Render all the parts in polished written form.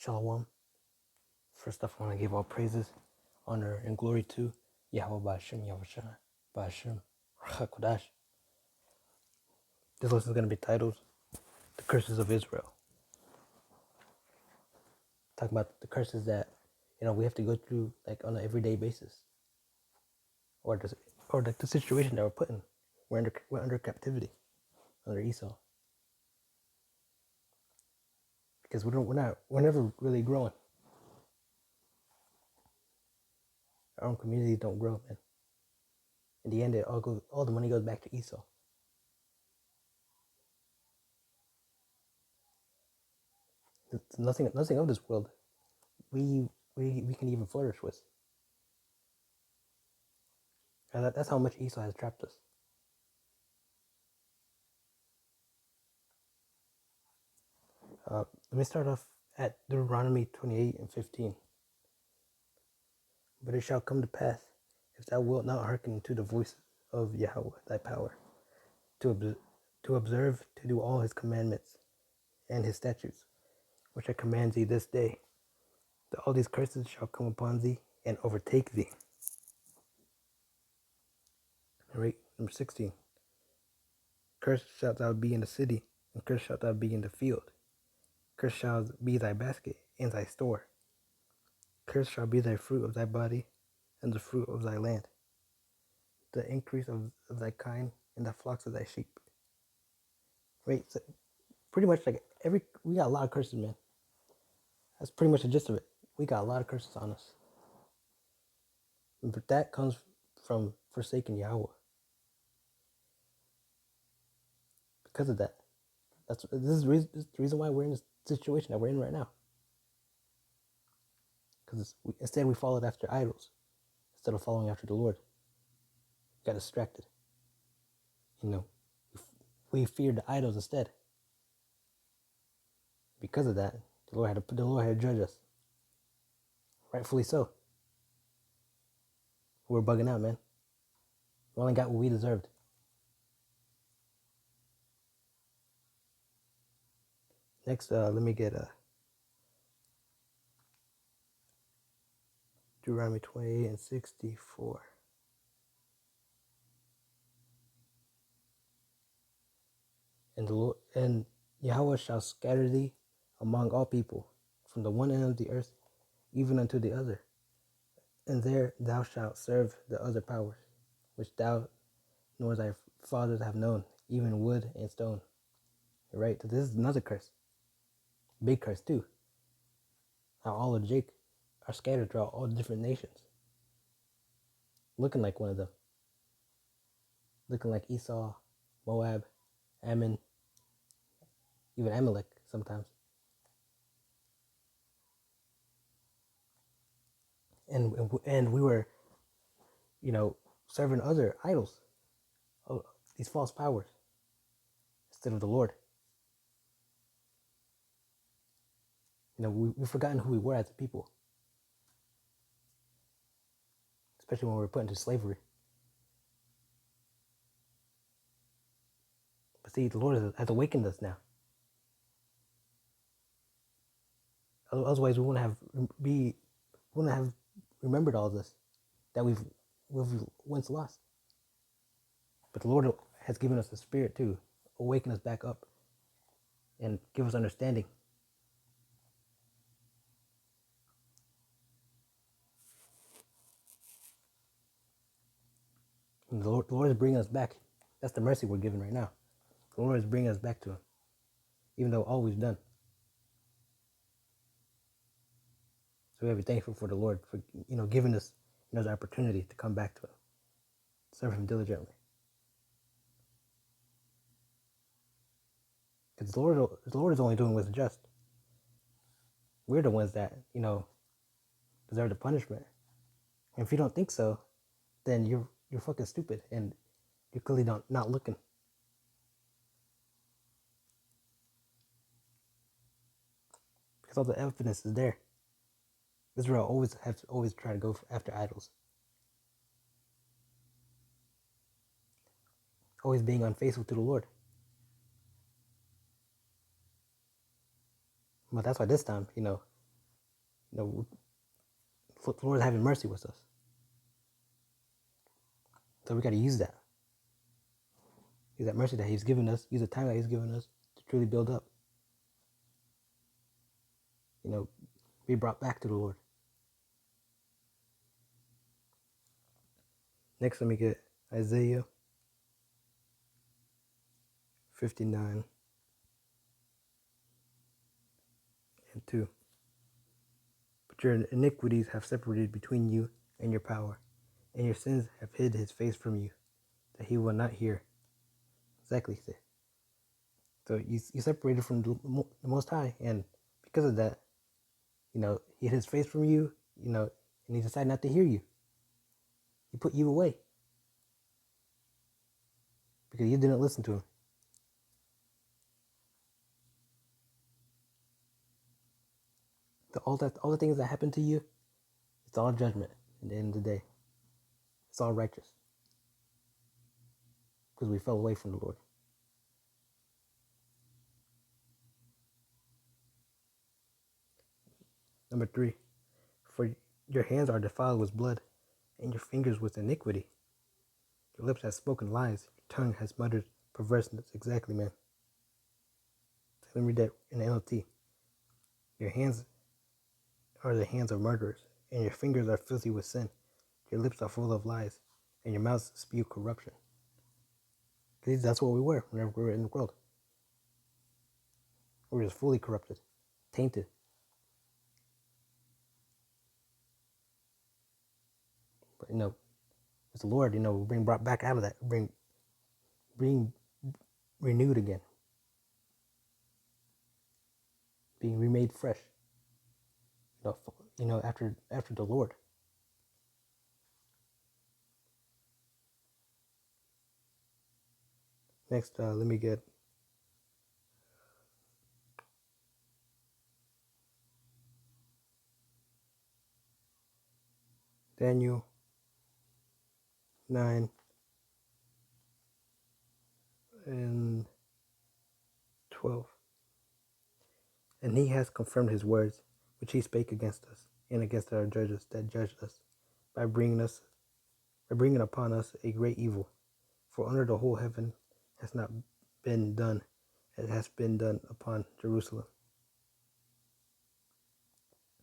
Shalom. First off, I want to give all praises, honor, and glory to Yahweh Ba'ashem Yahushua Ba'ashem Kodash. This lesson is going to be titled The Curses of Israel. Talking about the curses that, we have to go through like on an everyday basis. Or the situation that we're put in. We're under captivity, under Esau. Because we're never really growing. Our own communities don't grow, man. In the end, all the money goes back to Esau. It's nothing of this world we can even flourish with. And that's how much Esau has trapped us. Let me start off at Deuteronomy 28:15. But it shall come to pass, if thou wilt not hearken to the voice of Yahweh thy power, to observe to do all his commandments and his statutes, which I command thee this day, that all these curses shall come upon thee and overtake thee. Right, number 16. Cursed shalt thou be in the city, and cursed shalt thou be in the field. Cursed shall be thy basket and thy store. Cursed shall be thy fruit of thy body, and the fruit of thy land, the increase of thy kind, and the flocks of thy sheep. Right, so pretty much like we got a lot of curses, man. That's pretty much the gist of it. We got a lot of curses on us. But that comes from forsaking Yahweh. Because of that. This is the reason why we're in this situation that we're in right now. Because instead we followed after idols instead of following after the Lord. We got distracted. We feared the idols instead. Because of that, the Lord had to judge us. Rightfully so. We're bugging out, man. We only got what we deserved. Next, let me get Deuteronomy 28:64. And the Lord and Yahweh shall scatter thee among all people, from the one end of the earth even unto the other. And there thou shalt serve the other powers, which thou nor thy fathers have known, even wood and stone. Right? So this is another curse. Big curse too. How all of Jake are scattered throughout all the different nations. Looking like one of them. Looking like Esau, Moab, Ammon, even Amalek sometimes. And we were, serving other idols, these false powers, instead of the Lord. We've forgotten who we were as a people, especially when we were put into slavery. But see, the Lord has awakened us now. Otherwise, we wouldn't have remembered all this that we've once lost. But the Lord has given us the Spirit to awaken us back up and give us understanding. And the Lord is bringing us back. That's the mercy we're given right now. The Lord is bringing us back to Him, even though all we've done. So we have to be thankful for the Lord for giving us another opportunity to come back to Him, serve Him diligently. Because the Lord is only doing what's just. We're the ones that deserve the punishment. And if you don't think so, then you're fucking stupid and you're clearly not looking. Because all the evidence is there. Israel always try to go after idols. Always being unfaithful to the Lord. But that's why this time, The Lord is having mercy with us. So we got to use that. Use that mercy that He's given us. Use the time that He's given us to truly build up. Be brought back to the Lord. Next, let me get Isaiah 59 and 2. But your iniquities have separated between you and your power, and your sins have hid His face from you, that He will not hear. Exactly. So you separated from the Most High, and because of that, He hid His face from you, and He decided not to hear you. He put you away because you didn't listen to Him. So all the things that happened to you, it's all judgment at the end of the day. It's all righteous because we fell away from the Lord. Number 3, for your hands are defiled with blood, and your fingers with iniquity. Your lips have spoken lies, your tongue has muttered perverseness. Exactly, man. So let me read that in the NLT. Your hands are the hands of murderers, and your fingers are filthy with sin. Your lips are full of lies, and your mouths spew corruption. Because that's what we were whenever we were in the world. We were just fully corrupted, tainted. But with the Lord, we're being brought back out of that, being renewed again, being remade fresh. After the Lord. Next, let me get Daniel 9 and 12. And He has confirmed His words, which He spake against us, and against our judges that judged us, by bringing upon us a great evil. For under the whole heaven has not been done as has been done upon Jerusalem.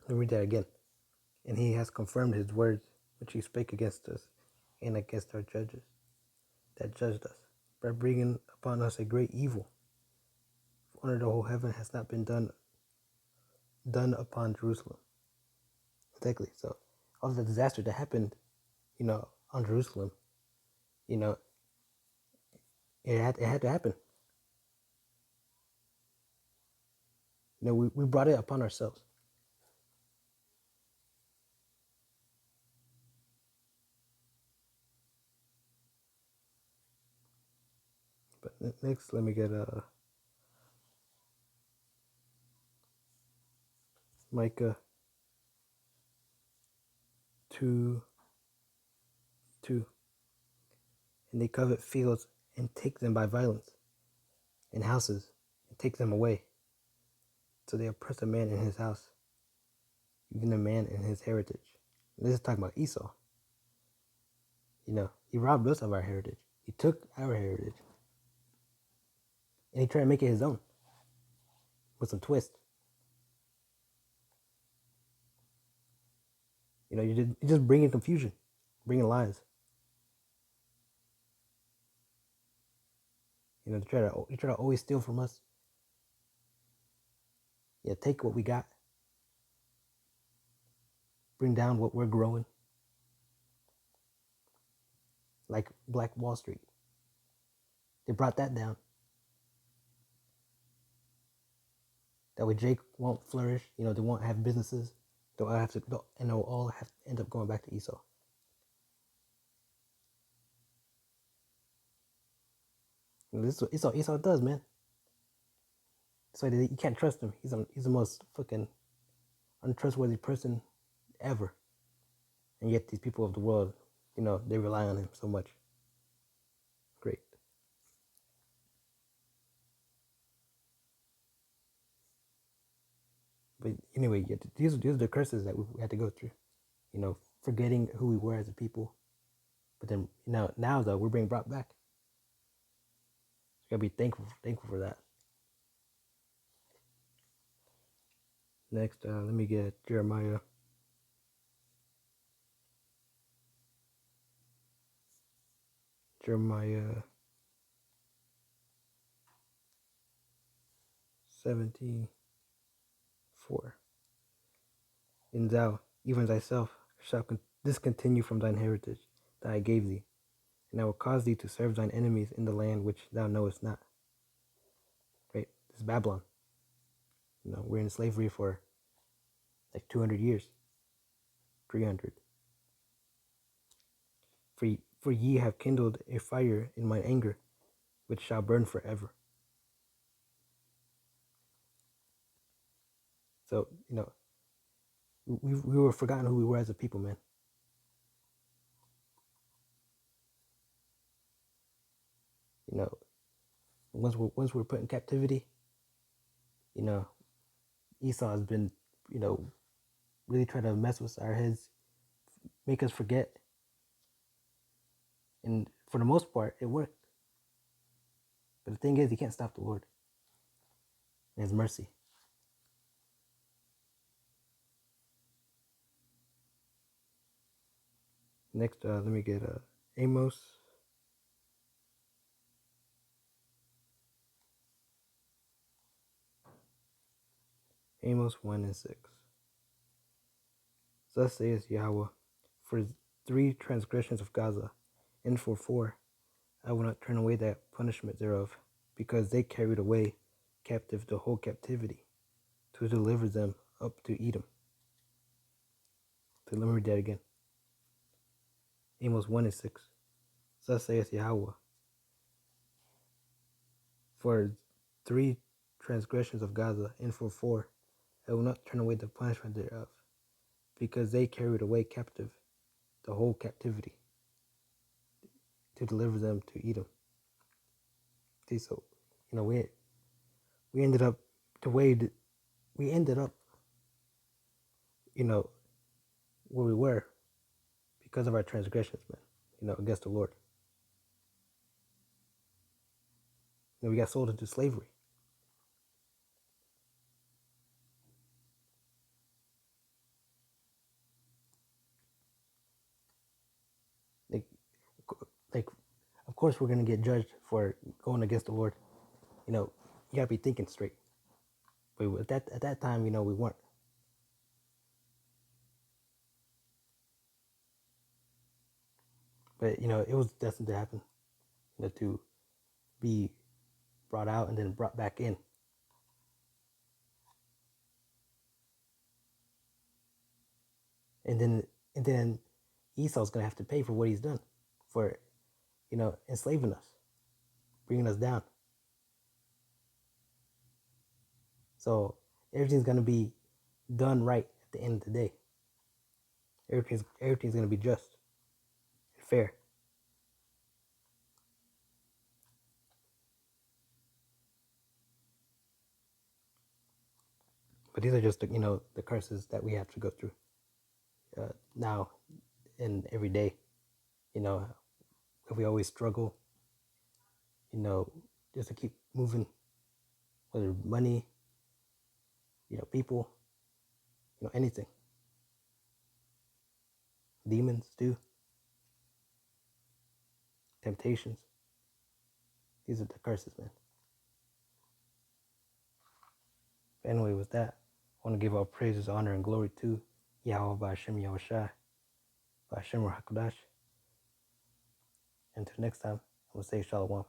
Let me read that again. And He has confirmed His words, which He spake against us, and against our judges that judged us, by bringing upon us a great evil. For under the whole heaven has not been done upon Jerusalem. Exactly. So all the disaster that happened, on Jerusalem, it had to happen. We brought it upon ourselves. But next, let me get Micah 2:2. And they covet fields and take them by violence, and houses and take them away. So they oppress a man in his house, even a man in his heritage. And this is talking about Esau. He robbed us of our heritage. He took our heritage, and he tried to make it his own with some twist. You just bringing confusion, bringing lies. They try to always steal from us. Yeah, take what we got, bring down what we're growing, like Black Wall Street. They brought that down. That way Jake won't flourish. They won't have businesses. They'll all have to end up going back to Esau. This is what Esau does, man. So you can't trust him. He's the most fucking untrustworthy person ever. And yet these people of the world, they rely on him so much. Great. But anyway, yeah, these are the curses that we had to go through. Forgetting who we were as a people. But then now though we're being brought back. We gotta be thankful for that. Next, let me get Jeremiah. Jeremiah 17:4. And thou, even thyself, shalt discontinue from thine heritage that I gave thee, and I will cause thee to serve thine enemies in the land which thou knowest not. Right? This is Babylon. We're in slavery for like 200 years, 300. For ye have kindled a fire in mine anger, which shall burn forever. So, we were forgotten who we were as a people, man. Once we're put in captivity, Esau has been, really trying to mess with our heads, make us forget. And for the most part, it worked. But the thing is, you can't stop the Lord and His mercy. Next, let me get Amos. Amos 1:6. Thus saith Yahweh, for 3 transgressions of Gaza, and for 4, I will not turn away that punishment thereof, because they carried away captive the whole captivity, to deliver them up to Edom. So let me read that again. Amos 1:6. Thus saith Yahweh, for 3 transgressions of Gaza, and for 4, I will not turn away the punishment thereof, because they carried away captive the whole captivity, to deliver them to Edom. See, so we ended up the way that we ended up, where we were because of our transgressions, man. Against the Lord. We got sold into slavery. Like, of course we're gonna get judged for going against the Lord. You gotta be thinking straight. But at that time, we weren't. But it was destined to happen. To be brought out and then brought back in. And then Esau's gonna have to pay for what he's done, for enslaving us, bringing us down. So everything's gonna be done right at the end of the day. Everything's gonna be just and fair. But these are just the curses that we have to go through now and every day. If we always struggle, just to keep moving, whether money, people, anything. Demons too. Temptations. These are the curses, man. But anyway, with that, I want to give all praises, honor, and glory to Yahweh Ba'Shem Yahushai, Ba'Shem Hakodash. Until next time, I will say Shalom.